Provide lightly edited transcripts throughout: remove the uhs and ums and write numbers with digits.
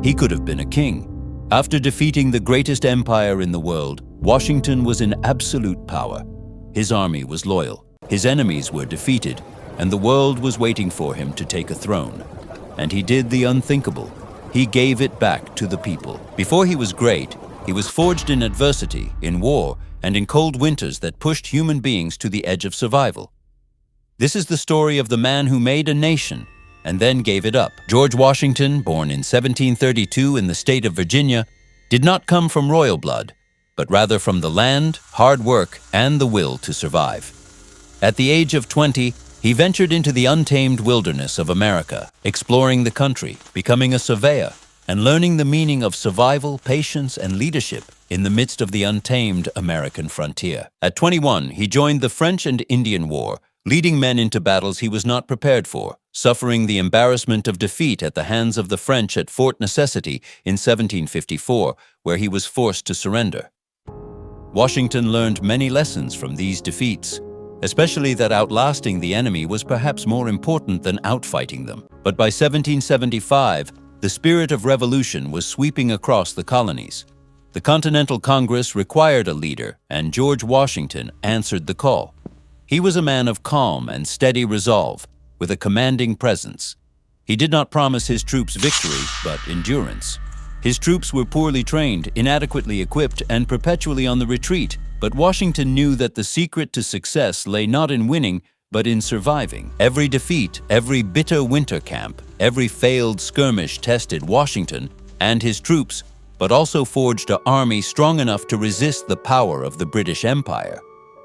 He could have been a king. After defeating the greatest empire in the world, Washington was in absolute power. His army was loyal, his enemies were defeated, and the world was waiting for him to take a throne. And he did the unthinkable. He gave it back to the people. Before he was great, he was forged in adversity, in war, and in cold winters that pushed human beings to the edge of survival. This is the story of the man who made a nation and then gave it up. George Washington, born in 1732 in the state of Virginia, did not come from royal blood, but rather from the land, hard work, and the will to survive. At the age of 20, he ventured into the untamed wilderness of America, exploring the country, becoming a surveyor, and learning the meaning of survival, patience, and leadership in the midst of the untamed American frontier. At 21, he joined the French and Indian War, leading men into battles he was not prepared for, suffering the embarrassment of defeat at the hands of the French at Fort Necessity in 1754, where he was forced to surrender. Washington learned many lessons from these defeats, especially that outlasting the enemy was perhaps more important than outfighting them. But by 1775, the spirit of revolution was sweeping across the colonies. The Continental Congress required a leader, and George Washington answered the call. He was a man of calm and steady resolve, with a commanding presence. He did not promise his troops victory, but endurance. His troops were poorly trained, inadequately equipped, and perpetually on the retreat, but Washington knew that the secret to success lay not in winning, but in surviving. Every defeat, every bitter winter camp, every failed skirmish tested Washington and his troops, but also forged an army strong enough to resist the power of the British Empire.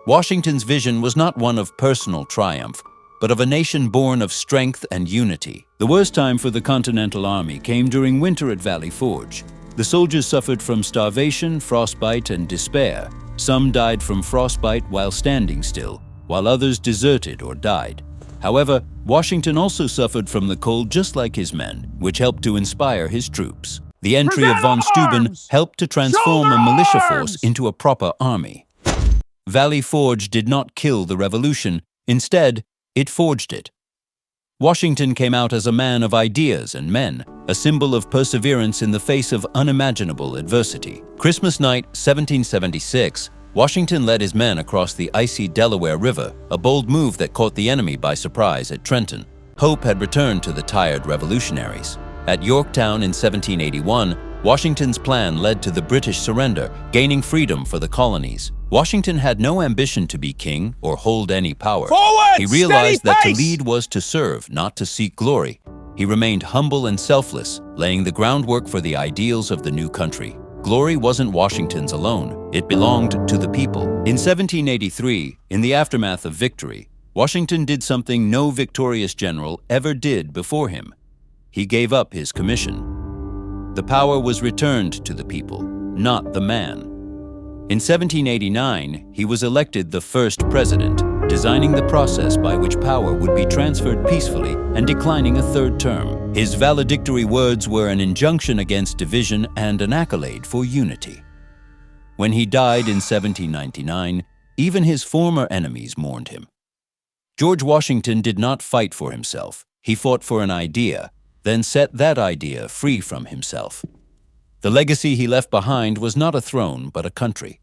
Washington's vision was not one of personal triumph, but of a nation born of strength and unity. The worst time for the Continental Army came during winter at Valley Forge. The soldiers suffered from starvation, frostbite, and despair. Some died from frostbite while standing still, while others deserted or died. However, Washington also suffered from the cold just like his men, which helped to inspire his troops. The entry of von Steuben helped to transform a militia force into a proper army. Valley Forge did not kill the revolution. Instead, it forged it. Washington came out as a man of ideas and men, a symbol of perseverance in the face of unimaginable adversity. Christmas night, 1776, Washington led his men across the icy Delaware River, a bold move that caught the enemy by surprise at Trenton. Hope had returned to the tired revolutionaries. At Yorktown in 1781, Washington's plan led to the British surrender, gaining freedom for the colonies. Washington had no ambition to be king or hold any power. Forward! He realized that to Steady lead was to serve, not to seek glory. He remained humble and selfless, laying the groundwork for the ideals of the new country. Glory wasn't Washington's alone. It belonged to the people. In 1783, in the aftermath of victory, Washington did something no victorious general ever did before him. He gave up his commission. The power was returned to the people, not the man. In 1789, he was elected the first president, designing the process by which power would be transferred peacefully and declining a third term. His valedictory words were an injunction against division and an accolade for unity. When he died in 1799, even his former enemies mourned him. George Washington did not fight for himself. He fought for an idea, then set that idea free from himself. The legacy he left behind was not a throne, but a country.